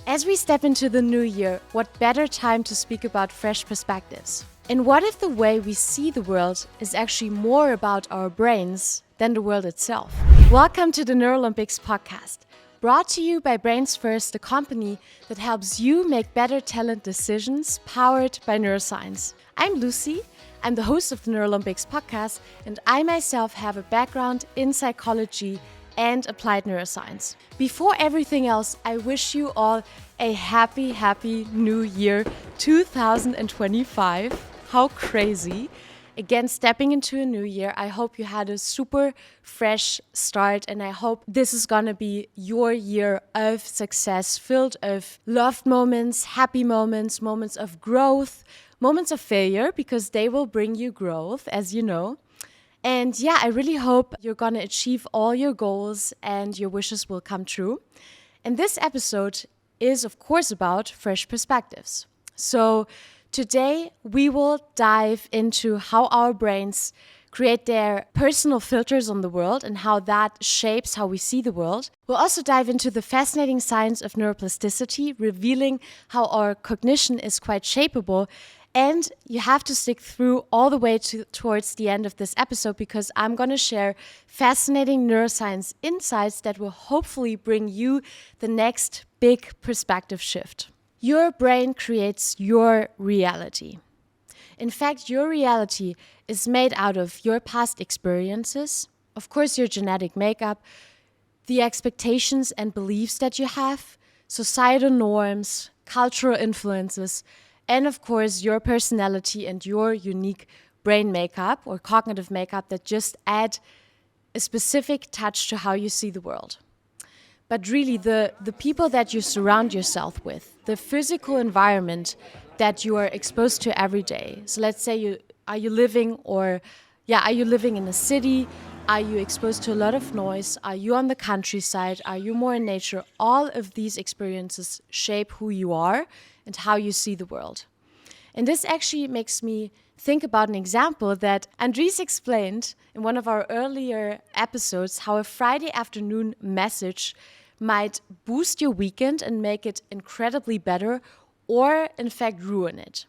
As we step into the new year, what better time to speak about fresh perspectives? And what if the way we see the world is actually more about our brains than the world itself? Welcome to the Neurolympics podcast, brought to you by Brains First, the company that helps you make better talent decisions powered by neuroscience. I'm Lucy. I'm the host of the Neurolympics podcast, and I myself have a background in psychology and applied neuroscience. Before everything else, I wish you all a happy new year 2025. How crazy. Again, stepping into a new year, I hope you had a super fresh start, and I hope this is gonna be your year of success, filled of loved moments, happy moments, moments of growth, moments of failure, because they will bring you growth, as you know. And yeah, I really hope you're gonna achieve all your goals and your wishes will come true. And this episode is, of course, about fresh perspectives. So today we will dive into how our brains create their personal filters on the world and how that shapes how we see the world. We'll also dive into the fascinating science of neuroplasticity, revealing how our cognition is quite shapeable. And you have to stick through all the way towards the end of this episode, because I'm going to share fascinating neuroscience insights that will hopefully bring you the next big perspective shift. Your brain creates your reality. In fact, your reality is made out of your past experiences, of course, your genetic makeup, the expectations and beliefs that you have, societal norms, cultural influences, and of course, your personality and your unique brain makeup or cognitive makeup that just add a specific touch to how you see the world. But really, the people that you surround yourself with, the physical environment that you are exposed to every day. So let's say are you living in a city? Are you exposed to a lot of noise? Are you on the countryside? Are you more in nature? All of these experiences shape who you are and how you see the world. And this actually makes me think about an example that Andries explained in one of our earlier episodes, how a Friday afternoon message might boost your weekend and make it incredibly better, or in fact ruin it.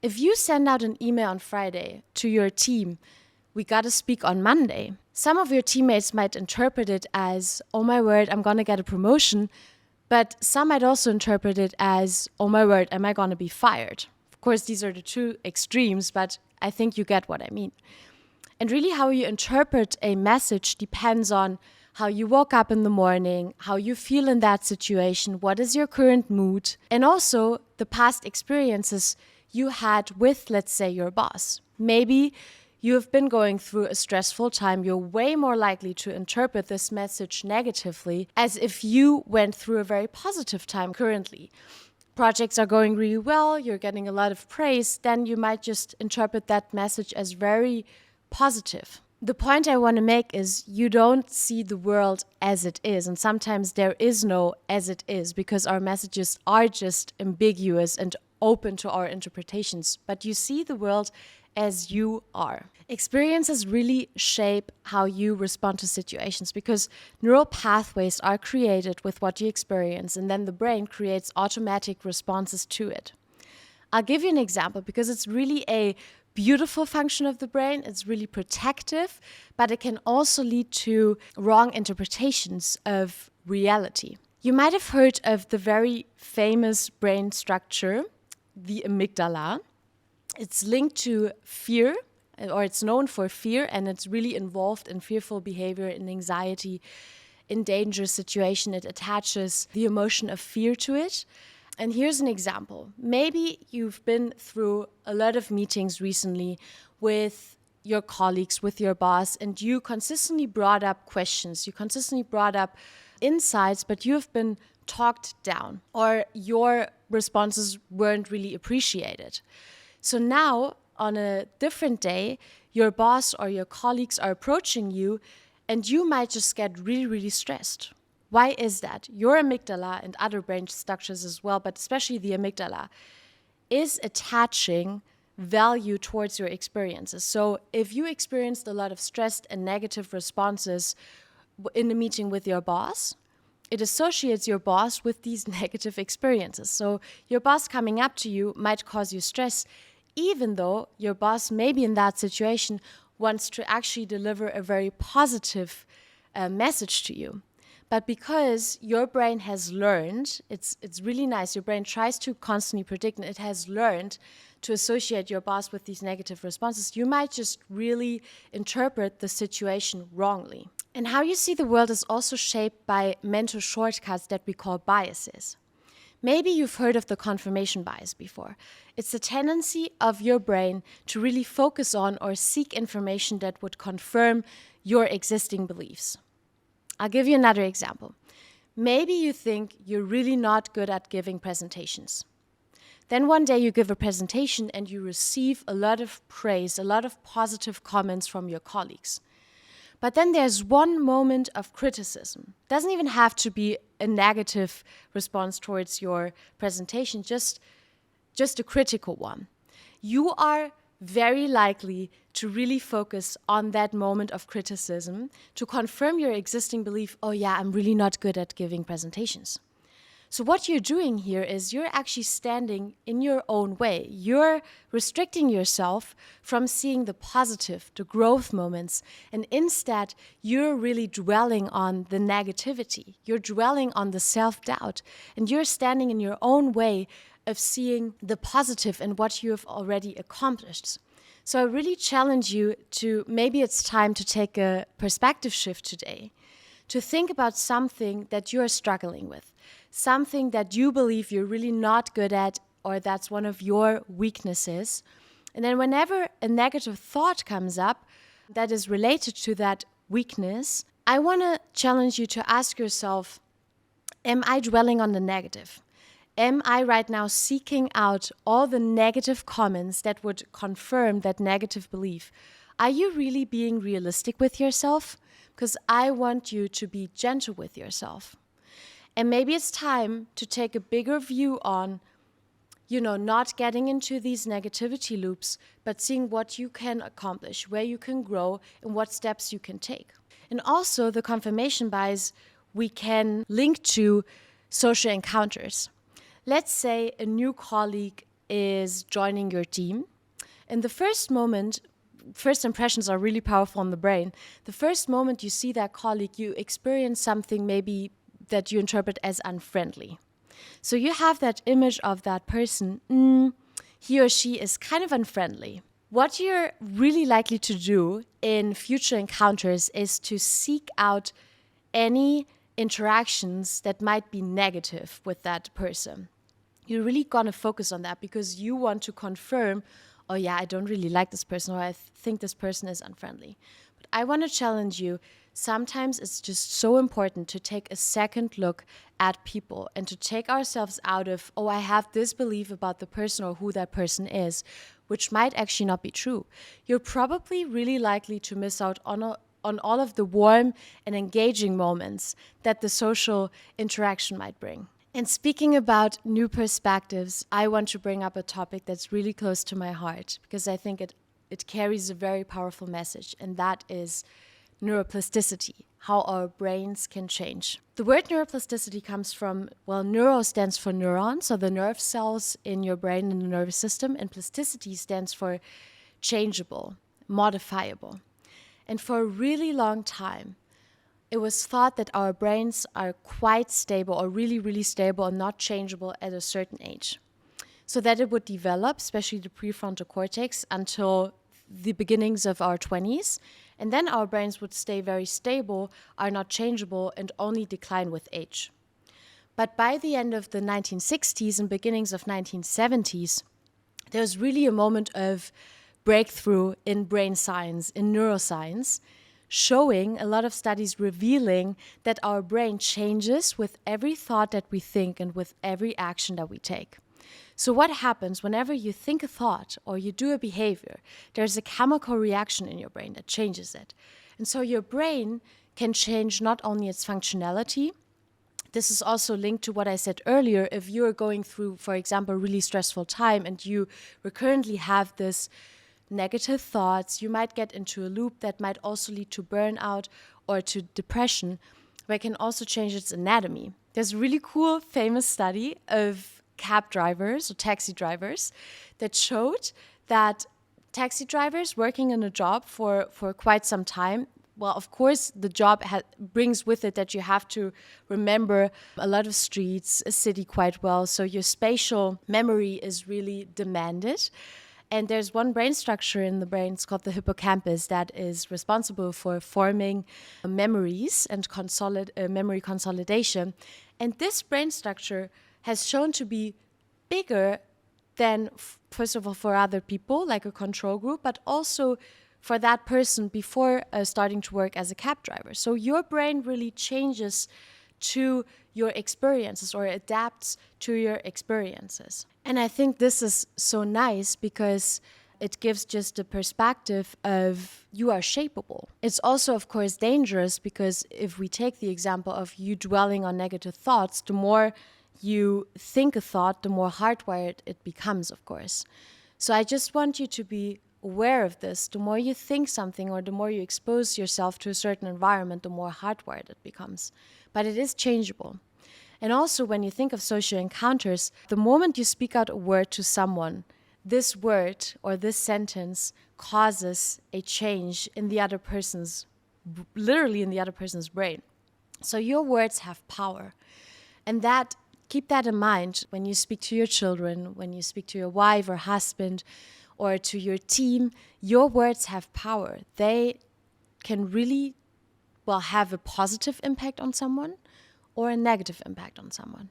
If you send out an email on Friday to your team, we gotta speak on Monday, some of your teammates might interpret it as, oh my word, I'm gonna get a promotion. But some might also interpret it as, oh my word, am I gonna be fired? Of course, these are the two extremes, but I think you get what I mean. And really how you interpret a message depends on how you woke up in the morning, how you feel in that situation, what is your current mood, and also the past experiences you had with, let's say, your boss. Maybe you have been going through a stressful time. You're way more likely to interpret this message negatively as if you went through a very positive time currently. Projects are going really well, you're getting a lot of praise, then you might just interpret that message as very positive. The point I want to make is you don't see the world as it is, and sometimes there is no as it is, because our messages are just ambiguous and open to our interpretations, but you see the world as you are. Experiences really shape how you respond to situations, because neural pathways are created with what you experience, and then the brain creates automatic responses to it. I'll give you an example, because it's really a beautiful function of the brain. It's really protective, but it can also lead to wrong interpretations of reality. You might have heard of the very famous brain structure, the amygdala. It's linked to fear, or it's known for fear, and it's really involved in fearful behavior, in anxiety, in dangerous situation. It attaches the emotion of fear to it. And here's an example. Maybe you've been through a lot of meetings recently with your colleagues, with your boss, and you consistently brought up questions. You consistently brought up insights, but you've been talked down, or your responses weren't really appreciated. So now, on a different day, your boss or your colleagues are approaching you, and you might just get really stressed. Why is that? Your amygdala and other brain structures as well, but especially the amygdala, is attaching value towards your experiences. So if you experienced a lot of stressed and negative responses in a meeting with your boss, it associates your boss with these negative experiences. So your boss coming up to you might cause you stress, even though your boss, maybe in that situation, wants to actually deliver a very positive message to you. But because your brain has learned, it's really nice, your brain tries to constantly predict, and it has learned to associate your boss with these negative responses, you might just really interpret the situation wrongly. And how you see the world is also shaped by mental shortcuts that we call biases. Maybe you've heard of the confirmation bias before. It's the tendency of your brain to really focus on or seek information that would confirm your existing beliefs. I'll give you another example. Maybe you think you're really not good at giving presentations. Then one day you give a presentation and you receive a lot of praise, a lot of positive comments from your colleagues. But then there's one moment of criticism. It doesn't even have to be a negative response towards your presentation, just a critical one. You are very likely to really focus on that moment of criticism to confirm your existing belief, oh yeah, I'm really not good at giving presentations. So what you're doing here is you're actually standing in your own way. You're restricting yourself from seeing the positive, the growth moments, and instead you're really dwelling on the negativity. You're dwelling on the self-doubt, and you're standing in your own way of seeing the positive in what you have already accomplished. So I really challenge you to, maybe it's time to take a perspective shift today, to think about something that you're struggling with, something that you believe you're really not good at, or that's one of your weaknesses. And then whenever a negative thought comes up that is related to that weakness, I want to challenge you to ask yourself, am I dwelling on the negative? Am I right now seeking out all the negative comments that would confirm that negative belief? Are you really being realistic with yourself? Because I want you to be gentle with yourself. And maybe it's time to take a bigger view on, not getting into these negativity loops, but seeing what you can accomplish, where you can grow, and what steps you can take. And also the confirmation bias we can link to social encounters. Let's say a new colleague is joining your team. In the first moment, first impressions are really powerful in the brain. The first moment you see that colleague, you experience something maybe that you interpret as unfriendly. So you have that image of that person, he or she is kind of unfriendly. What you're really likely to do in future encounters is to seek out any interactions that might be negative with that person. You're really gonna focus on that because you want to confirm, oh yeah, I don't really like this person, or I think this person is unfriendly. But I want to challenge you, sometimes it's just so important to take a second look at people and to take ourselves out of, oh, I have this belief about the person or who that person is, which might actually not be true. You're probably really likely to miss out on all of the warm and engaging moments that the social interaction might bring. And speaking about new perspectives, I want to bring up a topic that's really close to my heart because I think it carries a very powerful message, and that is neuroplasticity, how our brains can change. The word neuroplasticity comes from, neuro stands for neurons, so the nerve cells in your brain and the nervous system, and plasticity stands for changeable, modifiable. And for a really long time, it was thought that our brains are quite stable or really, really stable and not changeable at a certain age. So that it would develop, especially the prefrontal cortex, until the beginnings of our 20s. And then our brains would stay very stable, are not changeable, and only decline with age. But by the end of the 1960s and beginnings of 1970s, there was really a moment of breakthrough in brain science, in neuroscience, showing a lot of studies revealing that our brain changes with every thought that we think and with every action that we take. So what happens whenever you think a thought or you do a behavior? There's a chemical reaction in your brain that changes it. And so your brain can change not only its functionality. This is also linked to what I said earlier. If you're going through, for example, a really stressful time and you recurrently have this negative thoughts, you might get into a loop that might also lead to burnout or to depression. but it can also change its anatomy. There's a really cool, famous study of cab drivers or taxi drivers that showed that taxi drivers working in a job for quite some time, well, of course, the job brings with it that you have to remember a lot of streets, a city quite well. So your spatial memory is really demanded. And there's one brain structure in the brain, it's called the hippocampus, that is responsible for forming memories and memory consolidation. And this brain structure has shown to be bigger than, first of all, for other people, like a control group, but also for that person before starting to work as a cab driver. So your brain really changes to your experiences or adapts to your experiences. And I think this is so nice because it gives just a perspective of you are shapeable. It's also, of course, dangerous because if we take the example of you dwelling on negative thoughts, the more you think a thought, the more hardwired it becomes, of course. So I just want you to be aware of this. The more you think something or the more you expose yourself to a certain environment, the more hardwired it becomes. But it is changeable. And also when you think of social encounters, the moment you speak out a word to someone, this word or this sentence causes a change in the other person's, literally in the other person's brain. So your words have power. And keep that in mind when you speak to your children, when you speak to your wife or husband, or to your team. Your words have power. They can really, have a positive impact on someone or a negative impact on someone.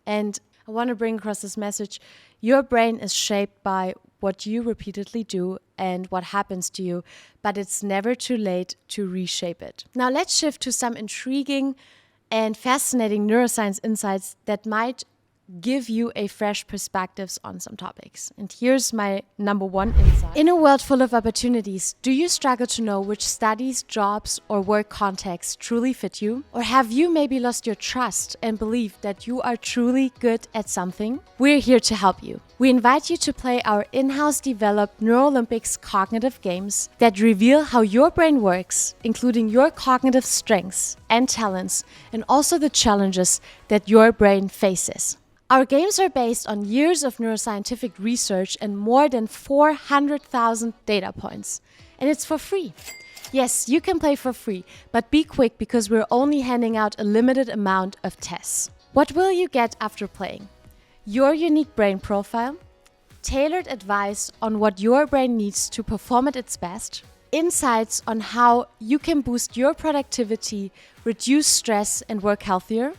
And I want to bring across this message. Your brain is shaped by what you repeatedly do and what happens to you, but it's never too late to reshape it. Now let's shift to some intriguing and fascinating neuroscience insights that might give you a fresh perspectives on some topics. And here's my number one insight. In a world full of opportunities, do you struggle to know which studies, jobs, or work contexts truly fit you? Or have you maybe lost your trust and belief that you are truly good at something? We're here to help you. We invite you to play our in-house developed Neurolympics cognitive games that reveal how your brain works, including your cognitive strengths and talents, and also the challenges that your brain faces. Our games are based on years of neuroscientific research and more than 400,000 data points. And it's for free. Yes, you can play for free, but be quick because we're only handing out a limited amount of tests. What will you get after playing? Your unique brain profile, tailored advice on what your brain needs to perform at its best, insights on how you can boost your productivity, reduce stress, and work healthier,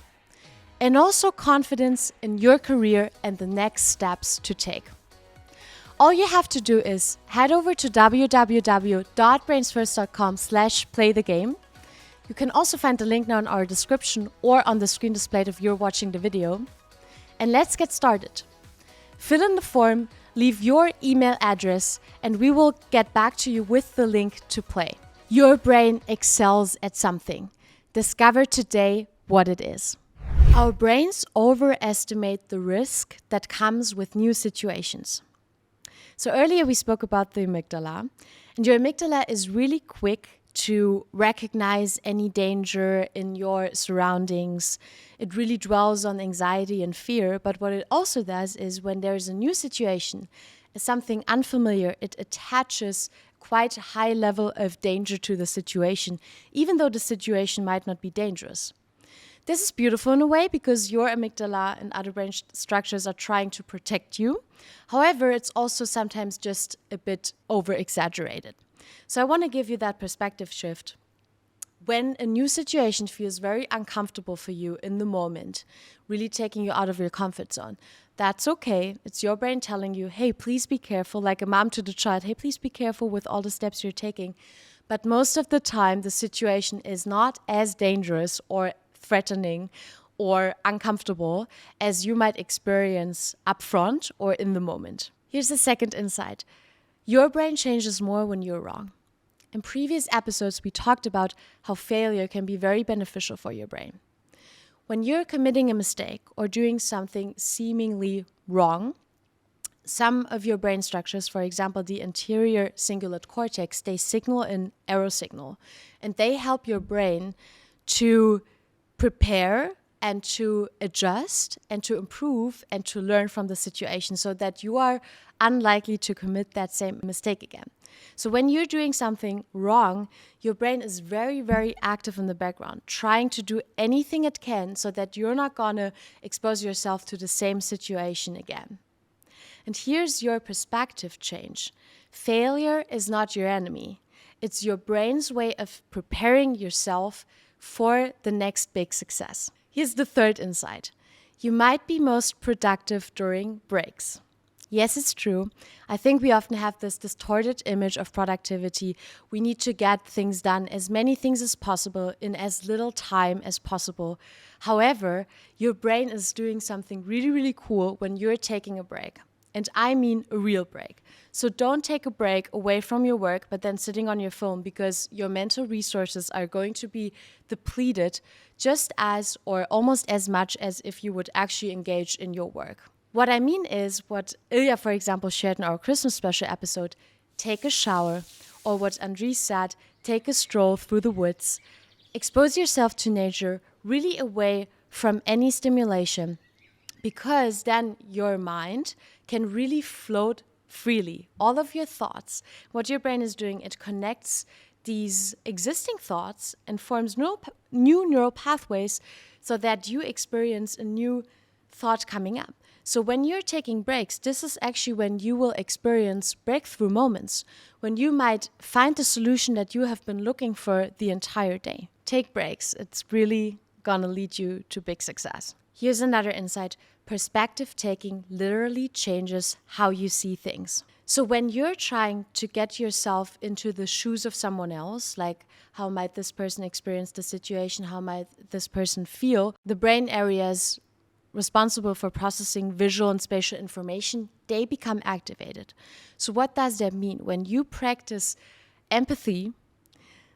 and also confidence in your career and the next steps to take. All you have to do is head over to www.brainsfirst.com/playthegame. You can also find the link now in our description or on the screen displayed if you're watching the video. And let's get started. Fill in the form, leave your email address, and we will get back to you with the link to play. Your brain excels at something. Discover today what it is. Our brains overestimate the risk that comes with new situations. So earlier we spoke about the amygdala, and your amygdala is really quick to recognize any danger in your surroundings. It really dwells on anxiety and fear, but what it also does is when there is a new situation, something unfamiliar, it attaches quite a high level of danger to the situation, even though the situation might not be dangerous. This is beautiful in a way because your amygdala and other brain structures are trying to protect you. However, it's also sometimes just a bit over-exaggerated. So I want to give you that perspective shift. When a new situation feels very uncomfortable for you in the moment, really taking you out of your comfort zone, that's okay. It's your brain telling you, hey, please be careful, like a mom to the child, hey, please be careful with all the steps you're taking. But most of the time, the situation is not as dangerous or threatening or uncomfortable as you might experience upfront or in the moment. Here's the second insight. Your brain changes more when you're wrong. In previous episodes, we talked about how failure can be very beneficial for your brain. When you're committing a mistake or doing something seemingly wrong, some of your brain structures, for example, the anterior cingulate cortex, they signal an error signal, and they help your brain to prepare and to adjust and to improve and to learn from the situation so that you are unlikely to commit that same mistake again. So when you're doing something wrong, your brain is very, very active in the background, trying to do anything it can so that you're not going to expose yourself to the same situation again. And here's your perspective change. Failure is not your enemy. It's your brain's way of preparing yourself for the next big success. Here's the third insight. You might be most productive during breaks. Yes, it's true. I think we often have this distorted image of productivity. We need to get things done, as many things as possible, in as little time as possible. However, your brain is doing something really, really cool when you're taking a break. And I mean a real break. So don't take a break away from your work, but then sitting on your phone, because your mental resources are going to be depleted just as or almost as much as if you would actually engage in your work. What I mean is what Ilya, for example, shared in our Christmas special episode, take a shower, or what Andries said, take a stroll through the woods. Expose yourself to nature, really away from any stimulation, because then your mind can really float freely. All of your thoughts, what your brain is doing, it connects these existing thoughts and forms new neural pathways so that you experience a new thought coming up. So when you're taking breaks, this is actually when you will experience breakthrough moments, when you might find the solution that you have been looking for the entire day. Take breaks. It's really gonna lead you to big success. Here's another insight. Perspective taking literally changes how you see things. So when you're trying to get yourself into the shoes of someone else, like how might this person experience the situation, how might this person feel, the brain areas responsible for processing visual and spatial information, they become activated. So what does that mean? When you practice empathy,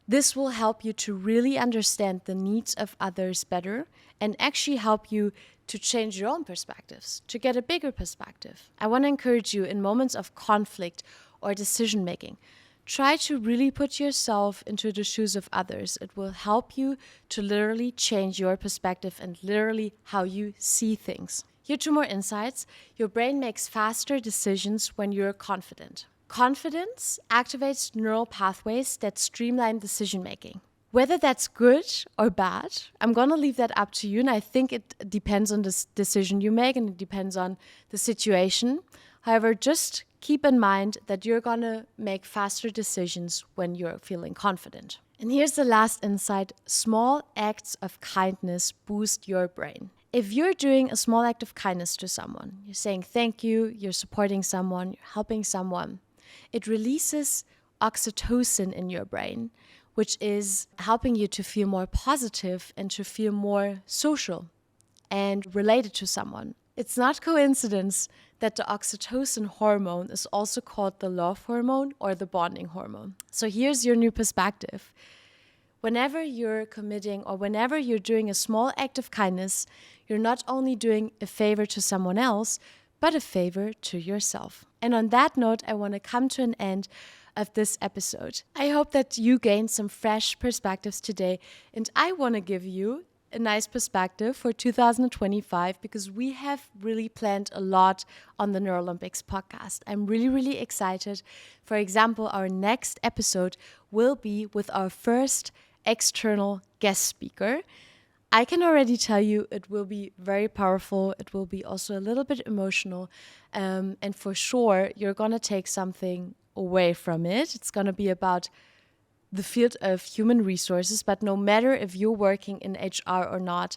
this will help you to really understand the needs of others better and actually help you to change your own perspectives, to get a bigger perspective. I want to encourage you in moments of conflict or decision making, try to really put yourself into the shoes of others. It will help you to literally change your perspective and literally how you see things. Here are 2 more insights. Your brain makes faster decisions when you're confident. Confidence activates neural pathways that streamline decision making. Whether that's good or bad, I'm going to leave that up to you. And I think it depends on the decision you make and it depends on the situation. However, just keep in mind that you're going to make faster decisions when you're feeling confident. And here's the last insight. Small acts of kindness boost your brain. If you're doing a small act of kindness to someone, you're saying thank you, you're supporting someone, you're helping someone, it releases oxytocin in your brain, which is helping you to feel more positive and to feel more social and related to someone. It's not coincidence that the oxytocin hormone is also called the love hormone or the bonding hormone. So here's your new perspective. Whenever you're committing or whenever you're doing a small act of kindness, you're not only doing a favor to someone else, but a favor to yourself. And on that note, I want to come to an end of this episode. I hope that you gained some fresh perspectives today, and I want to give you a nice perspective for 2025 because we have really planned a lot on the Neurolympics podcast. I'm really, really excited. For example, our next episode will be with our first external guest speaker. I can already tell you it will be very powerful. It will be also a little bit emotional. And for sure, you're going to take something away from it. It's going to be about the field of human resources, but no matter if you're working in HR or not,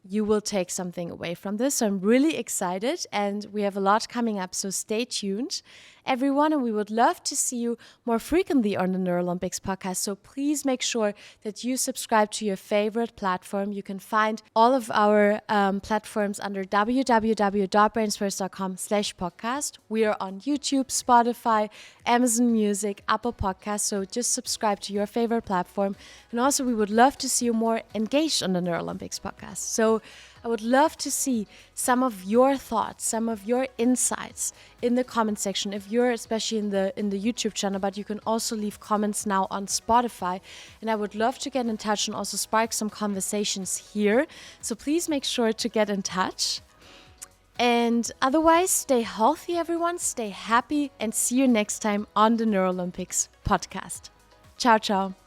you will take something away from this. So I'm really excited and we have a lot coming up. So stay tuned, everyone. And we would love to see you more frequently on the Neurolympics podcast. So please make sure that you subscribe to your favorite platform. You can find all of our platforms under www.brainsfirst.com/podcast. We are on YouTube, Spotify, Amazon Music, Apple Podcasts. So just subscribe to your favorite platform. And also we would love to see you more engaged on the Neurolympics podcast. So I would love to see some of your thoughts, some of your insights in the comment section. If you're especially in the YouTube channel, but you can also leave comments now on Spotify. And I would love to get in touch and also spark some conversations here. So please make sure to get in touch. And otherwise, stay healthy, everyone. Stay happy, and see you next time on the Neurolympics podcast. Ciao, ciao.